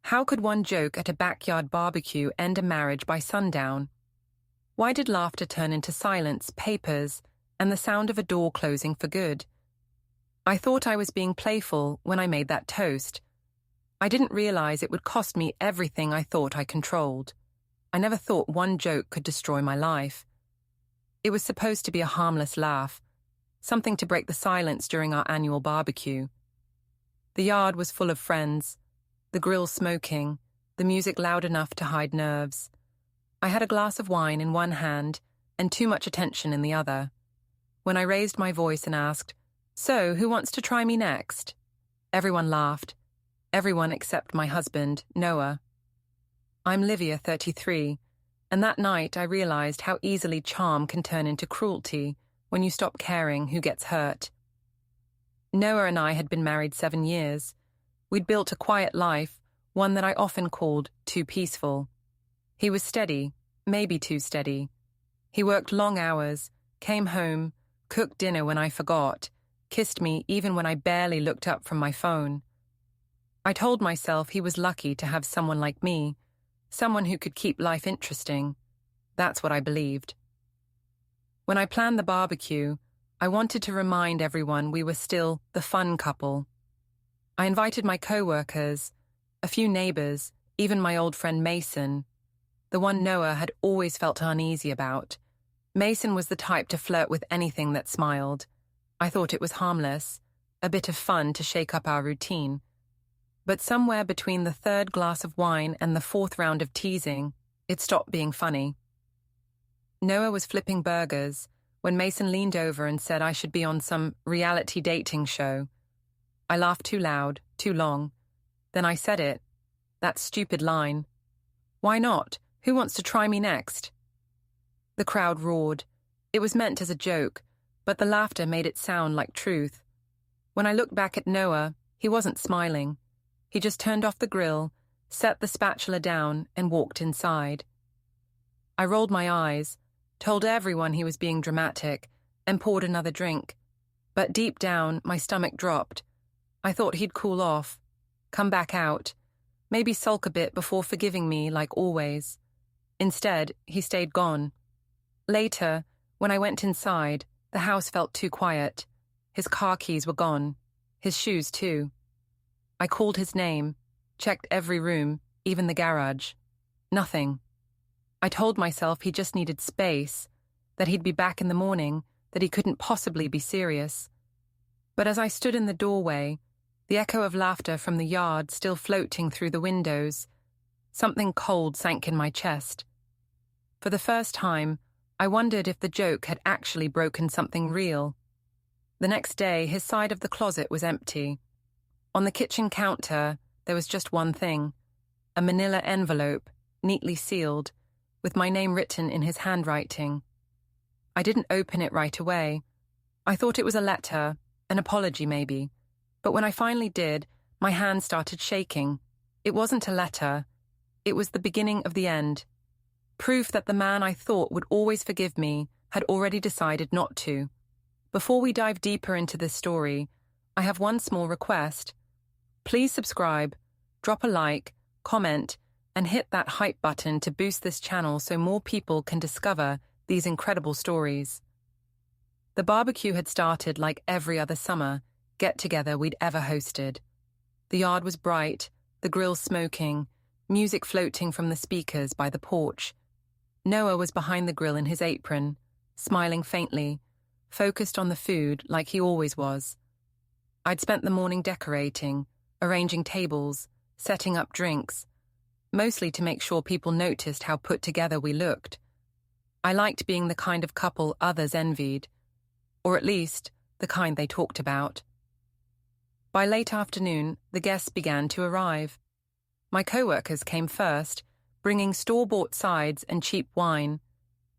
How could one joke at a backyard barbecue end a marriage by sundown? Why did laughter turn into silence, papers, and the sound of a door closing for good? I thought I was being playful when I made that toast. I didn't realize it would cost me everything I thought I controlled. I never thought one joke could destroy my life. It was supposed to be a harmless laugh, something to break the silence during our annual barbecue. The yard was full of friends, the grill smoking, the music loud enough to hide nerves. I had a glass of wine in one hand and too much attention in the other. When I raised my voice and asked, "So, who wants to try me next?" Everyone laughed. Everyone except my husband, Noah. I'm Livia, 33, and that night I realized how easily charm can turn into cruelty when you stop caring who gets hurt. Noah and I had been married 7 years. We'd built a quiet life, one that I often called too peaceful. He was steady, maybe too steady. He worked long hours, came home, cooked dinner when I forgot, kissed me even when I barely looked up from my phone. I told myself he was lucky to have someone like me, someone who could keep life interesting. That's what I believed. When I planned the barbecue, I wanted to remind everyone we were still the fun couple. I invited my co-workers, a few neighbors, even my old friend Mason, the one Noah had always felt uneasy about. Mason was the type to flirt with anything that smiled. I thought it was harmless, a bit of fun to shake up our routine. But somewhere between the third glass of wine and the fourth round of teasing, it stopped being funny. Noah was flipping burgers when Mason leaned over and said I should be on some reality dating show. I laughed too loud, too long. Then I said it. That stupid line. Why not? Who wants to try me next? The crowd roared. It was meant as a joke, but the laughter made it sound like truth. When I looked back at Noah, he wasn't smiling. He just turned off the grill, set the spatula down, and walked inside. I rolled my eyes, told everyone he was being dramatic, and poured another drink. But deep down, my stomach dropped. I thought he'd cool off, come back out, maybe sulk a bit before forgiving me like always. Instead, he stayed gone. Later, when I went inside, the house felt too quiet. His car keys were gone. His shoes, too. I called his name, checked every room, even the garage. Nothing. I told myself he just needed space, that he'd be back in the morning, that he couldn't possibly be serious. But as I stood in the doorway, the echo of laughter from the yard still floating through the windows, something cold sank in my chest. For the first time, I wondered if the joke had actually broken something real. The next day, his side of the closet was empty. On the kitchen counter, there was just one thing, a manila envelope, neatly sealed, with my name written in his handwriting. I didn't open it right away. I thought it was a letter, an apology maybe. But when I finally did, my hand started shaking. It wasn't a letter. It was the beginning of the end. Proof that the man I thought would always forgive me had already decided not to. Before we dive deeper into this story, I have one small request. Please subscribe, drop a like, comment, and hit that hype button to boost this channel so more people can discover these incredible stories. The barbecue had started like every other summer get-together we'd ever hosted. The yard was bright, the grill smoking, music floating from the speakers by the porch. Noah was behind the grill in his apron, smiling faintly, focused on the food like he always was. I'd spent the morning decorating, arranging tables, setting up drinks, mostly to make sure people noticed how put together we looked. I liked being the kind of couple others envied, or at least the kind they talked about. By late afternoon, the guests began to arrive. My co-workers came first, bringing store-bought sides and cheap wine.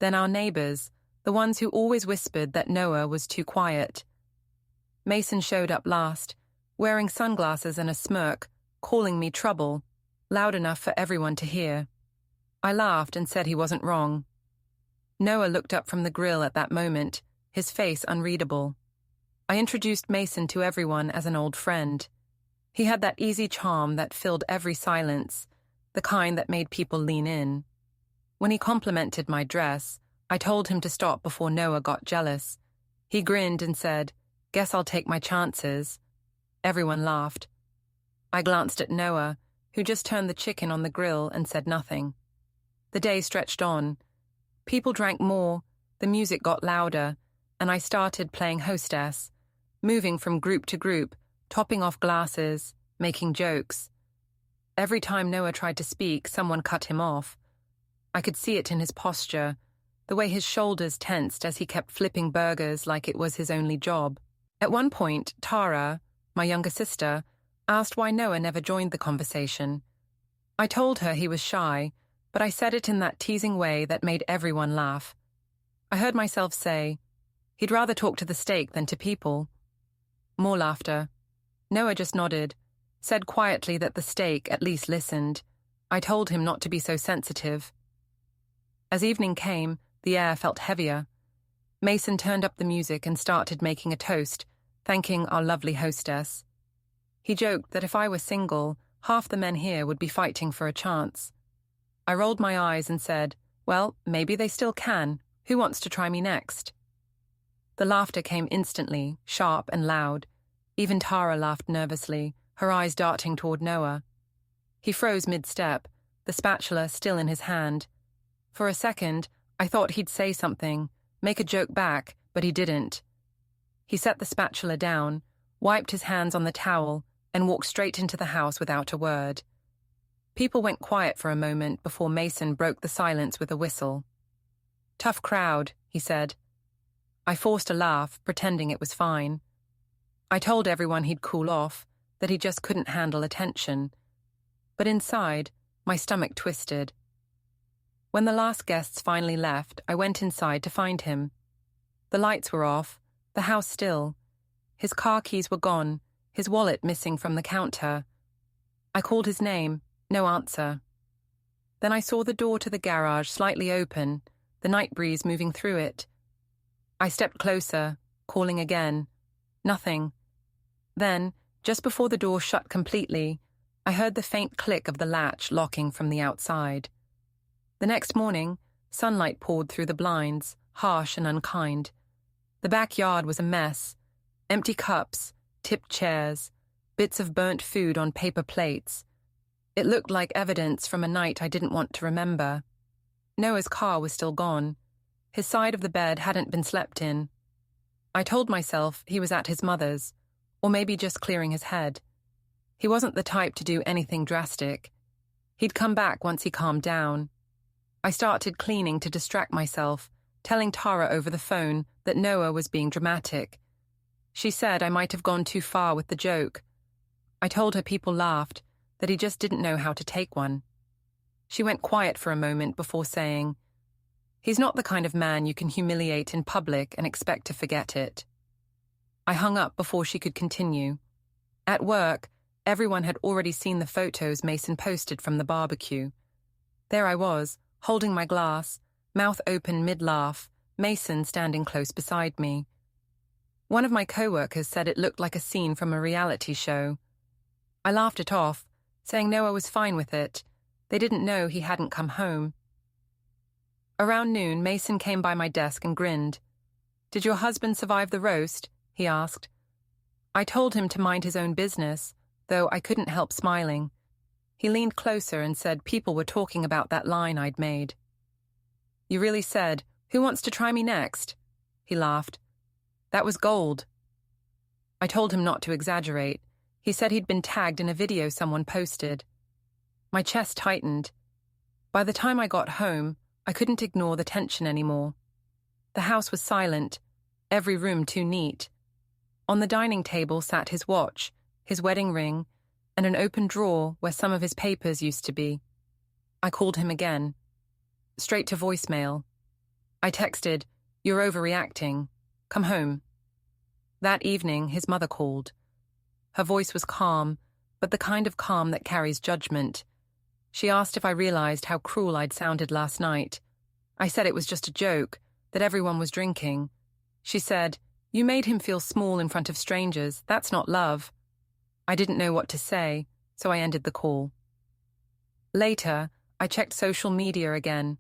Then our neighbors, the ones who always whispered that Noah was too quiet. Mason showed up last, wearing sunglasses and a smirk, calling me trouble, loud enough for everyone to hear. I laughed and said he wasn't wrong. Noah looked up from the grill at that moment, his face unreadable. I introduced Mason to everyone as an old friend. He had that easy charm that filled every silence, the kind that made people lean in. When he complimented my dress, I told him to stop before Noah got jealous. He grinned and said, "Guess I'll take my chances." Everyone laughed. I glanced at Noah, who just turned the chicken on the grill and said nothing. The day stretched on. People drank more, the music got louder, and I started playing hostess, moving from group to group, topping off glasses, making jokes. Every time Noah tried to speak, someone cut him off. I could see it in his posture, the way his shoulders tensed as he kept flipping burgers like it was his only job. At one point, Tara, my younger sister, asked why Noah never joined the conversation. I told her he was shy, but I said it in that teasing way that made everyone laugh. I heard myself say, "He'd rather talk to the steak than to people." More laughter. Noah just nodded, said quietly that the steak at least listened. I told him not to be so sensitive. As evening came, the air felt heavier. Mason turned up the music and started making a toast, thanking our lovely hostess. He joked that if I were single, half the men here would be fighting for a chance. I rolled my eyes and said, "Well, maybe they still can. Who wants to try me next?" The laughter came instantly, sharp and loud. Even Tara laughed nervously, her eyes darting toward Noah. He froze mid-step, the spatula still in his hand. For a second, I thought he'd say something, make a joke back, but he didn't. He set the spatula down, wiped his hands on the towel, and walked straight into the house without a word. People went quiet for a moment before Mason broke the silence with a whistle. "Tough crowd," he said. I forced a laugh, pretending it was fine. I told everyone he'd cool off, that he just couldn't handle attention. But inside, my stomach twisted. When the last guests finally left, I went inside to find him. The lights were off, the house still. His car keys were gone, his wallet missing from the counter. I called his name, no answer. Then I saw the door to the garage slightly open, the night breeze moving through it. I stepped closer, calling again. Nothing. Then, just before the door shut completely, I heard the faint click of the latch locking from the outside. The next morning, sunlight poured through the blinds, harsh and unkind. The backyard was a mess. Empty cups, tipped chairs, bits of burnt food on paper plates. It looked like evidence from a night I didn't want to remember. Noah's car was still gone. His side of the bed hadn't been slept in. I told myself he was at his mother's, or maybe just clearing his head. He wasn't the type to do anything drastic. He'd come back once he calmed down. I started cleaning to distract myself, telling Tara over the phone that Noah was being dramatic. She said I might have gone too far with the joke. I told her people laughed, that he just didn't know how to take one. She went quiet for a moment before saying, "He's not the kind of man you can humiliate in public and expect to forget it." I hung up before she could continue. At work, everyone had already seen the photos Mason posted from the barbecue. There I was, holding my glass, mouth open mid-laugh, Mason standing close beside me. One of my co-workers said it looked like a scene from a reality show. I laughed it off, saying Noah was fine with it. They didn't know he hadn't come home. Around noon, Mason came by my desk and grinned. "Did your husband survive the roast?" he asked. I told him to mind his own business, though I couldn't help smiling. He leaned closer and said people were talking about that line I'd made. "You really said, 'Who wants to try me next?'" He laughed. "That was gold." I told him not to exaggerate. He said he'd been tagged in a video someone posted. My chest tightened. By the time I got home, I couldn't ignore the tension anymore. The house was silent, every room too neat. On the dining table sat his watch, his wedding ring, and an open drawer where some of his papers used to be. I called him again. Straight to voicemail. I texted, "You're overreacting. Come home." That evening, his mother called. Her voice was calm, but the kind of calm that carries judgment. She asked if I realized how cruel I'd sounded last night. I said it was just a joke, that everyone was drinking. She said, "You made him feel small in front of strangers. That's not love." I didn't know what to say, so I ended the call. Later, I checked social media again.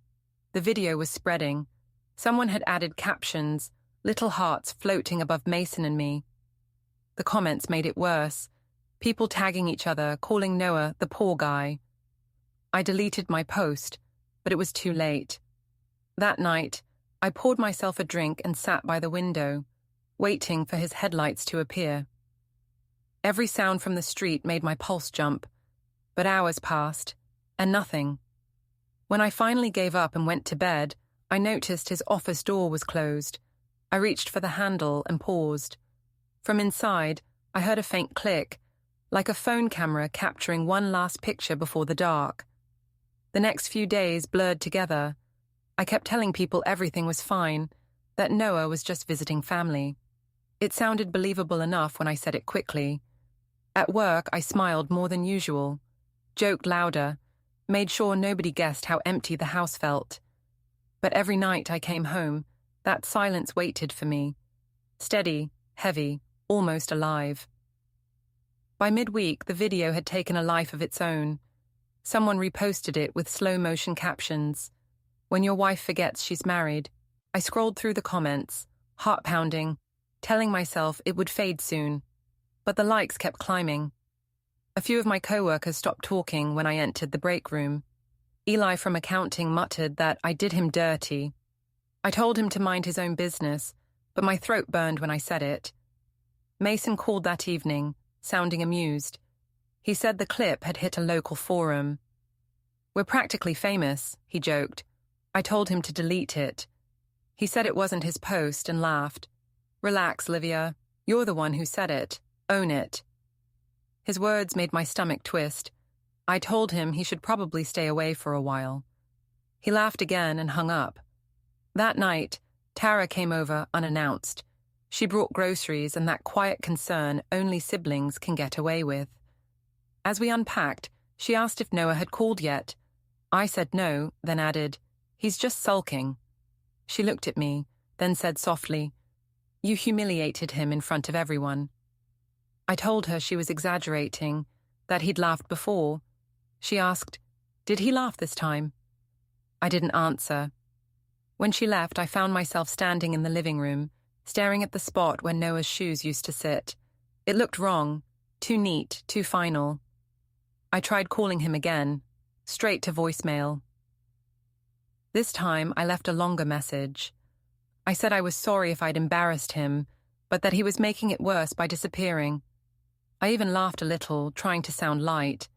The video was spreading. Someone had added captions, little hearts floating above Mason and me. The comments made it worse. People tagging each other, calling Noah the poor guy. I deleted my post, but it was too late. That night, I poured myself a drink and sat by the window, waiting for his headlights to appear. Every sound from the street made my pulse jump, but hours passed, and nothing. When I finally gave up and went to bed, I noticed his office door was closed. I reached for the handle and paused. From inside, I heard a faint click, like a phone camera capturing one last picture before the dark. The next few days blurred together. I kept telling people everything was fine, that Noah was just visiting family. It sounded believable enough when I said it quickly. At work, I smiled more than usual, joked louder, made sure nobody guessed how empty the house felt. But every night I came home, that silence waited for me. Steady, heavy, almost alive. By midweek, the video had taken a life of its own. Someone reposted it with slow-motion captions. When your wife forgets she's married. I scrolled through the comments, heart-pounding, telling myself it would fade soon. But the likes kept climbing. A few of my co-workers stopped talking when I entered the break room. Eli from accounting muttered that I did him dirty. I told him to mind his own business, but my throat burned when I said it. Mason called that evening, sounding amused. He said the clip had hit a local forum. We're practically famous, he joked. I told him to delete it. He said it wasn't his post and laughed. Relax, Livia. You're the one who said it. Own it. His words made my stomach twist. I told him he should probably stay away for a while. He laughed again and hung up. That night, Tara came over unannounced. She brought groceries and that quiet concern only siblings can get away with. As we unpacked, she asked if Noah had called yet. I said no, then added, "He's just sulking." She looked at me, then said softly, "You humiliated him in front of everyone." I told her she was exaggerating, that he'd laughed before. She asked, "Did he laugh this time?" I didn't answer. When she left, I found myself standing in the living room, staring at the spot where Noah's shoes used to sit. It looked wrong, too neat, too final. I tried calling him again, straight to voicemail. This time, I left a longer message. I said I was sorry if I'd embarrassed him, but that he was making it worse by disappearing. I even laughed a little, trying to sound light.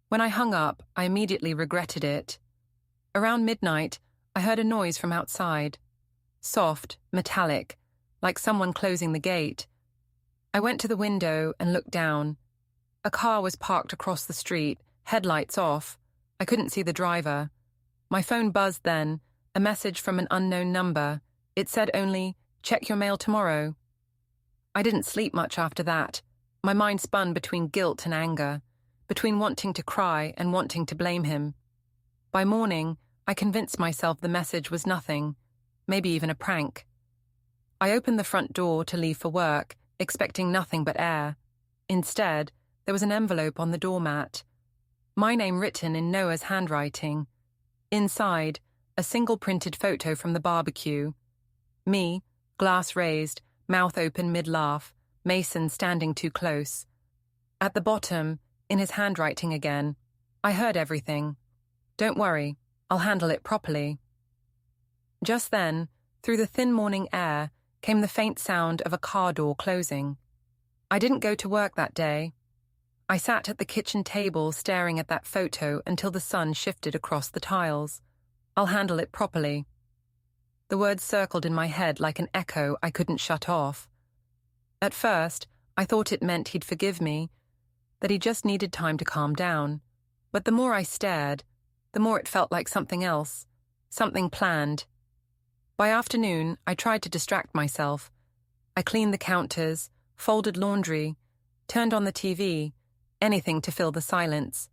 When I hung up, I immediately regretted it. Around midnight, I heard a noise from outside. Soft, metallic, like someone closing the gate. I went to the window and looked down. A car was parked across the street, headlights off. I couldn't see the driver. My phone buzzed then, a message from an unknown number. It said only, "Check your mail tomorrow." I didn't sleep much after that. My mind spun between guilt and anger, between wanting to cry and wanting to blame him. By morning, I convinced myself the message was nothing, maybe even a prank. I opened the front door to leave for work, expecting nothing but air. Instead, there was an envelope on the doormat. My name written in Noah's handwriting. Inside, a single printed photo from the barbecue. Me, glass raised, mouth open mid-laugh, Mason standing too close. At the bottom, in his handwriting again, I heard everything. "Don't worry, I'll handle it properly." Just then, through the thin morning air, came the faint sound of a car door closing. I didn't go to work that day. I sat at the kitchen table staring at that photo until the sun shifted across the tiles. "I'll handle it properly." The words circled in my head like an echo I couldn't shut off. At first, I thought it meant he'd forgive me, that he just needed time to calm down. But the more I stared, the more it felt like something else, something planned. By afternoon, I tried to distract myself. I cleaned the counters, folded laundry, turned on the TV, anything to fill the silence.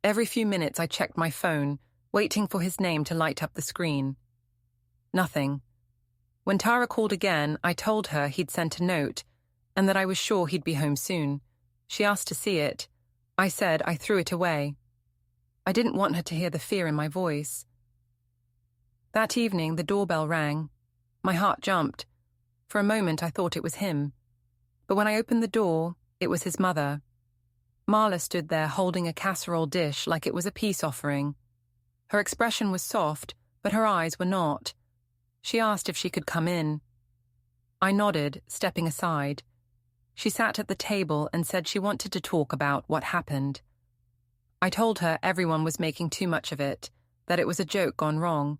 Every few minutes I checked my phone, waiting for his name to light up the screen. Nothing. When Tara called again, I told her he'd sent a note, and that I was sure he'd be home soon. She asked to see it. I said I threw it away. I didn't want her to hear the fear in my voice. That evening, the doorbell rang. My heart jumped. For a moment, I thought it was him. But when I opened the door, it was his mother. Marla stood there holding a casserole dish like it was a peace offering. Her expression was soft, but her eyes were not. She asked if she could come in. I nodded, stepping aside. She sat at the table and said she wanted to talk about what happened. I told her everyone was making too much of it, that it was a joke gone wrong.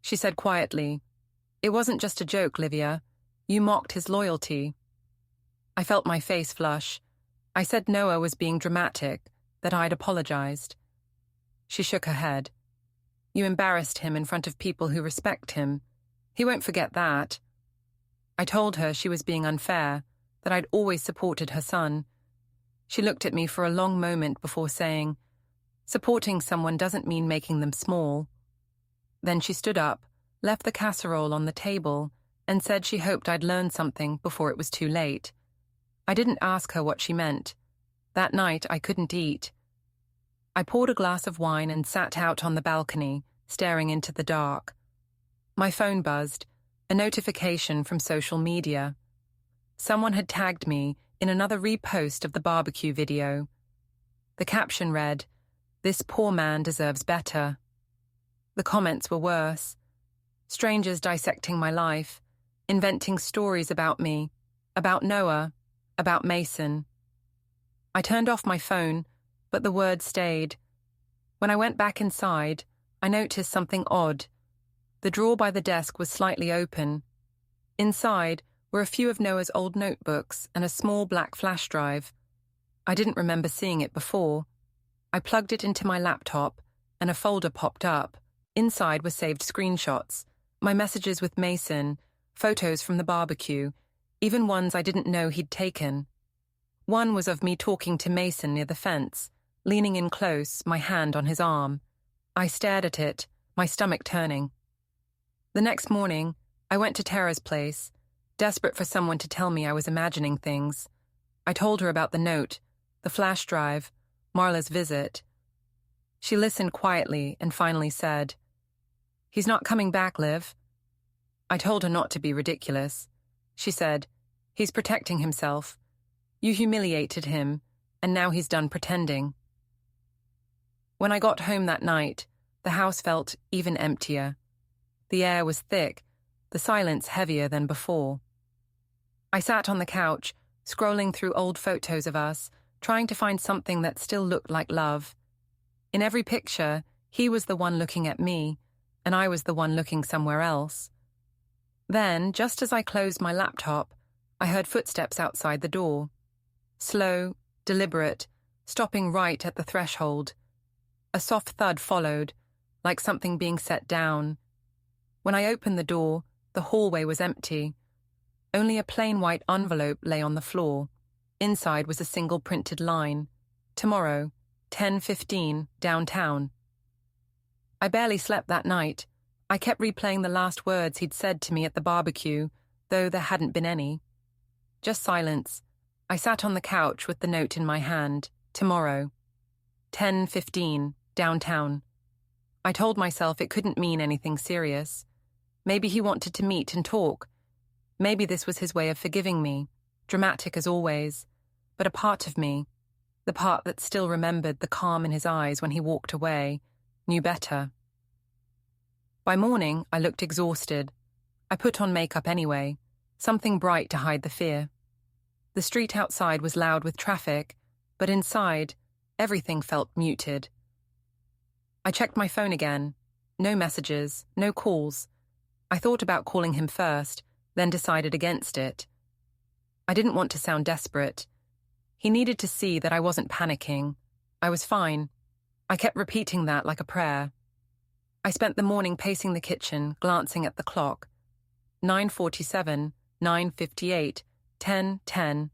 She said quietly, "It wasn't just a joke, Livia. You mocked his loyalty." I felt my face flush. I said Noah was being dramatic, that I'd apologized. She shook her head. "You embarrassed him in front of people who respect him. He won't forget that." I told her she was being unfair, that I'd always supported her son. She looked at me for a long moment before saying, "Supporting someone doesn't mean making them small." Then she stood up, left the casserole on the table, and said she hoped I'd learned something before it was too late. I didn't ask her what she meant. That night I couldn't eat. I poured a glass of wine and sat out on the balcony, staring into the dark. My phone buzzed, a notification from social media. Someone had tagged me in another repost of the barbecue video. The caption read, "This poor man deserves better." The comments were worse. Strangers dissecting my life, inventing stories about me, about Noah, about Mason. I turned off my phone, but the words stayed. When I went back inside, I noticed something odd. The drawer by the desk was slightly open. Inside were a few of Noah's old notebooks and a small black flash drive. I didn't remember seeing it before. I plugged it into my laptop, and a folder popped up. Inside were saved screenshots, my messages with Mason, photos from the barbecue, even ones I didn't know he'd taken. One was of me talking to Mason near the fence, leaning in close, my hand on his arm. I stared at it, my stomach turning. The next morning, I went to Tara's place, desperate for someone to tell me I was imagining things. I told her about the note, the flash drive, Marla's visit. She listened quietly and finally said, "He's not coming back, Liv." I told her not to be ridiculous. She said, "He's protecting himself. You humiliated him, and now he's done pretending." When I got home that night, the house felt even emptier. The air was thick, the silence heavier than before. I sat on the couch, scrolling through old photos of us, trying to find something that still looked like love. In every picture, he was the one looking at me, and I was the one looking somewhere else. Then, just as I closed my laptop, I heard footsteps outside the door. Slow, deliberate, stopping right at the threshold. A soft thud followed, like something being set down. When I opened the door, the hallway was empty. Only a plain white envelope lay on the floor. Inside was a single printed line. "Tomorrow, 10:15, downtown." I barely slept that night. I kept replaying the last words he'd said to me at the barbecue, though there hadn't been any. Just silence. I sat on the couch with the note in my hand. "Tomorrow, 10:15, downtown." I told myself it couldn't mean anything serious. Maybe he wanted to meet and talk. Maybe this was his way of forgiving me, dramatic as always. But a part of me, the part that still remembered the calm in his eyes when he walked away, knew better. By morning, I looked exhausted. I put on makeup anyway, something bright to hide the fear. The street outside was loud with traffic, but inside, everything felt muted. I checked my phone again. No messages, no calls. I thought about calling him first, then decided against it. I didn't want to sound desperate. He needed to see that I wasn't panicking. I was fine. I kept repeating that like a prayer. I spent the morning pacing the kitchen, glancing at the clock. 9:47, 9:58, 10:10.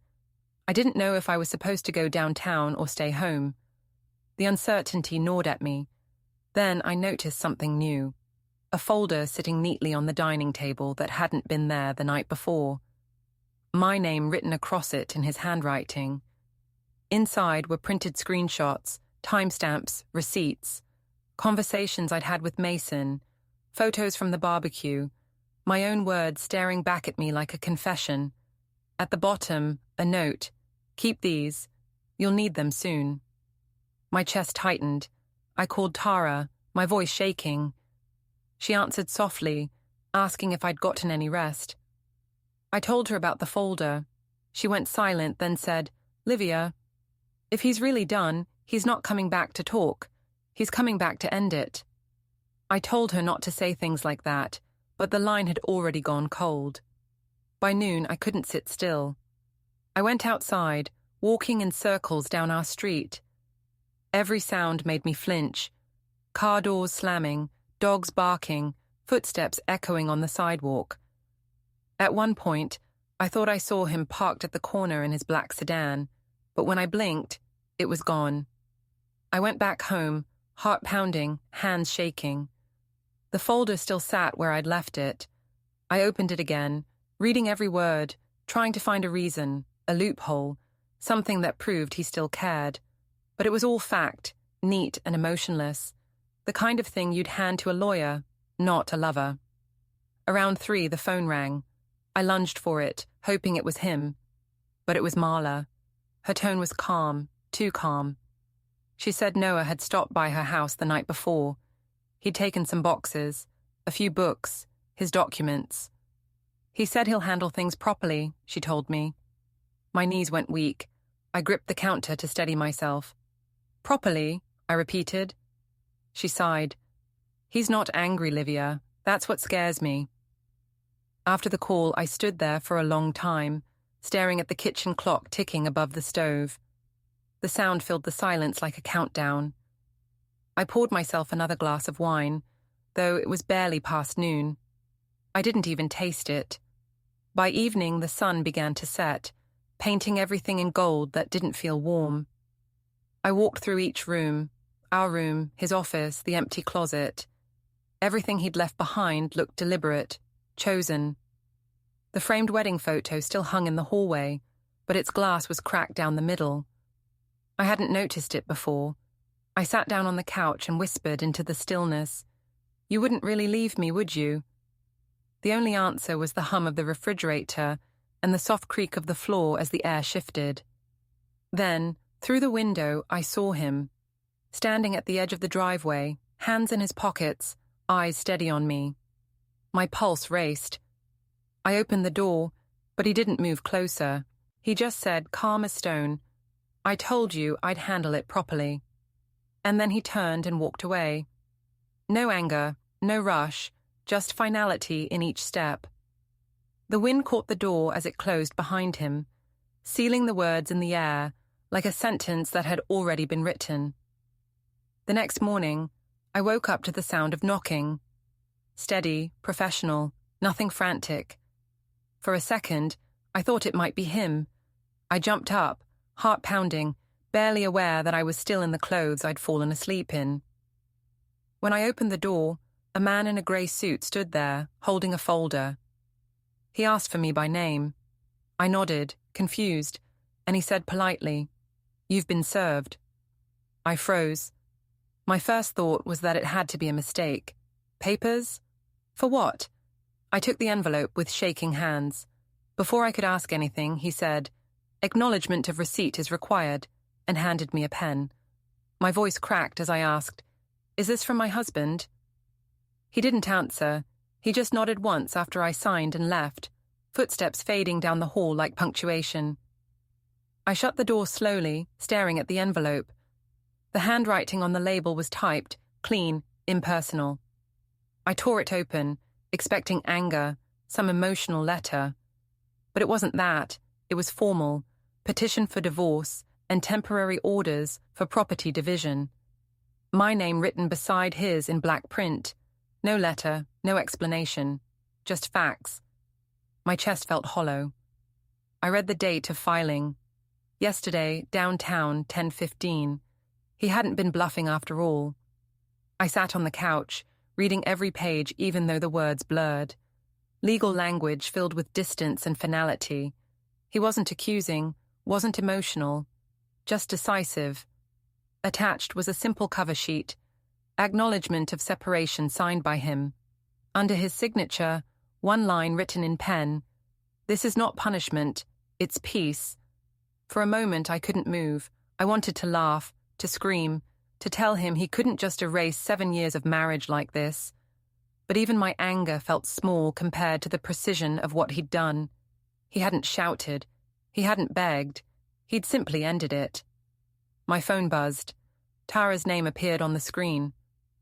I didn't know if I was supposed to go downtown or stay home. The uncertainty gnawed at me. Then I noticed something new. A folder sitting neatly on the dining table that hadn't been there the night before. My name written across it in his handwriting. Inside were printed screenshots, timestamps, receipts, conversations I'd had with Mason, photos from the barbecue, my own words staring back at me like a confession. At the bottom, a note, "Keep these. You'll need them soon." My chest tightened. I called Tara, my voice shaking. She answered softly, asking if I'd gotten any rest. I told her about the folder. She went silent, then said, "Livia, if he's really done, he's not coming back to talk. He's coming back to end it." I told her not to say things like that, but the line had already gone cold. By noon, I couldn't sit still. I went outside, walking in circles down our street. Every sound made me flinch. Car doors slamming, dogs barking, footsteps echoing on the sidewalk. At one point, I thought I saw him parked at the corner in his black sedan, but when I blinked, it was gone. I went back home, heart pounding, hands shaking. The folder still sat where I'd left it. I opened it again, reading every word, trying to find a reason, a loophole, something that proved he still cared. But it was all fact, neat and emotionless, the kind of thing you'd hand to a lawyer, not a lover. Around 3, the phone rang. I lunged for it, hoping it was him. But it was Marla. Her tone was calm, too calm. She said Noah had stopped by her house the night before. He'd taken some boxes, a few books, his documents. "He said he'll handle things properly," she told me. My knees went weak. I gripped the counter to steady myself. "Properly," I repeated. She sighed. "He's not angry, Livia. That's what scares me." After the call, I stood there for a long time, staring at the kitchen clock ticking above the stove. The sound filled the silence like a countdown. I poured myself another glass of wine, though it was barely past noon. I didn't even taste it. By evening, the sun began to set, painting everything in gold that didn't feel warm. I walked through each room, our room, his office, the empty closet. Everything he'd left behind looked deliberate, chosen. The framed wedding photo still hung in the hallway, but its glass was cracked down the middle. I hadn't noticed it before. I sat down on the couch and whispered into the stillness, "You wouldn't really leave me, would you?" The only answer was the hum of the refrigerator and the soft creak of the floor as the air shifted. Then, through the window, I saw him, standing at the edge of the driveway, hands in his pockets, eyes steady on me. My pulse raced. I opened the door, but he didn't move closer. He just said, calm as stone, "I told you I'd handle it properly." And then he turned and walked away. No anger, no rush, just finality in each step. The wind caught the door as it closed behind him, sealing the words in the air like a sentence that had already been written. The next morning, I woke up to the sound of knocking. Steady, professional, nothing frantic. For a second, I thought it might be him. I jumped up, heart pounding, barely aware that I was still in the clothes I'd fallen asleep in. When I opened the door, a man in a grey suit stood there, holding a folder. He asked for me by name. I nodded, confused, and he said politely, "You've been served." I froze. My first thought was that it had to be a mistake. Papers? For what? I took the envelope with shaking hands. Before I could ask anything, he said, "Acknowledgement of receipt is required," and handed me a pen. My voice cracked as I asked, "Is this from my husband?" He didn't answer. He just nodded once after I signed and left, footsteps fading down the hall like punctuation. I shut the door slowly, staring at the envelope. The handwriting on the label was typed, clean, impersonal. I tore it open, expecting anger, some emotional letter. But it wasn't that. It was formal, petition for divorce, and temporary orders for property division. My name written beside his in black print. No letter, no explanation, just facts. My chest felt hollow. I read the date of filing. Yesterday, downtown, 10:15. He hadn't been bluffing after all. I sat on the couch, reading every page even though the words blurred. Legal language filled with distance and finality. He wasn't accusing, wasn't emotional, just decisive. Attached was a simple cover sheet, acknowledgement of separation signed by him. Under his signature, one line written in pen, "This is not punishment, it's peace." For a moment I couldn't move. I wanted to laugh, to scream, to tell him he couldn't just erase 7 years of marriage like this. But even my anger felt small compared to the precision of what he'd done. He hadn't shouted. He hadn't begged. He'd simply ended it. My phone buzzed. Tara's name appeared on the screen.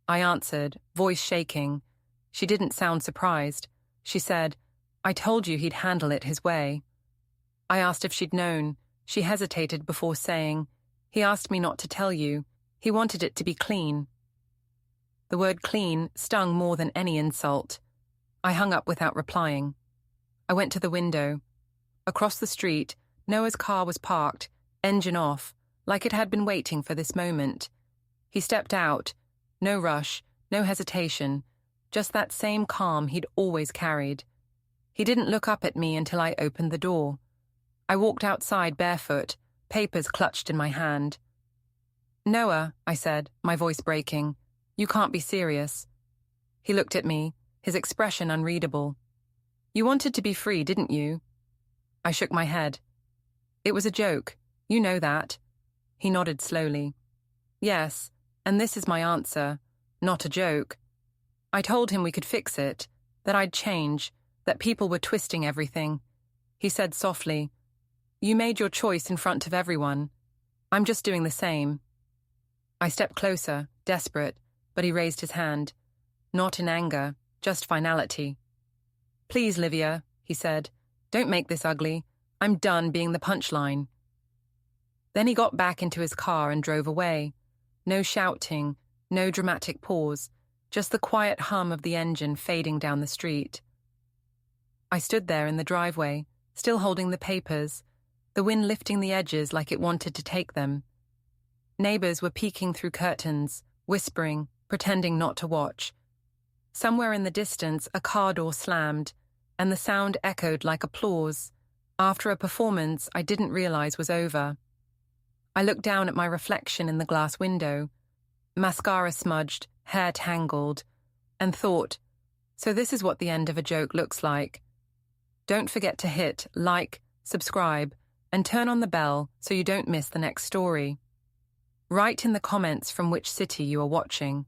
I answered, voice shaking. She didn't sound surprised. She said, "I told you he'd handle it his way." I asked if she'd known. She hesitated before saying, "He asked me not to tell you. He wanted it to be clean." The word clean stung more than any insult. I hung up without replying. I went to the window. Across the street, Noah's car was parked, engine off, like it had been waiting for this moment. He stepped out. No rush, no hesitation, just that same calm he'd always carried. He didn't look up at me until I opened the door. I walked outside barefoot, papers clutched in my hand. "Noah," I said, my voice breaking, "you can't be serious." He looked at me, his expression unreadable. "You wanted to be free, didn't you?" I shook my head. "It was a joke. You know that." He nodded slowly. "Yes, and this is my answer. Not a joke." I told him we could fix it, that I'd change, that people were twisting everything. He said softly, "You made your choice in front of everyone. I'm just doing the same." I stepped closer, desperate, but he raised his hand. Not in anger, just finality. "Please, Livia," he said, "don't make this ugly. I'm done being the punchline." Then he got back into his car and drove away. No shouting, no dramatic pause, just the quiet hum of the engine fading down the street. I stood there in the driveway, still holding the papers, the wind lifting the edges like it wanted to take them. Neighbors were peeking through curtains, whispering, pretending not to watch. Somewhere in the distance, a car door slammed, and the sound echoed like applause, after a performance I didn't realize was over. I looked down at my reflection in the glass window, mascara smudged, hair tangled, and thought, so this is what the end of a joke looks like. Don't forget to hit like, subscribe, and turn on the bell so you don't miss the next story. Write in the comments from which city you are watching.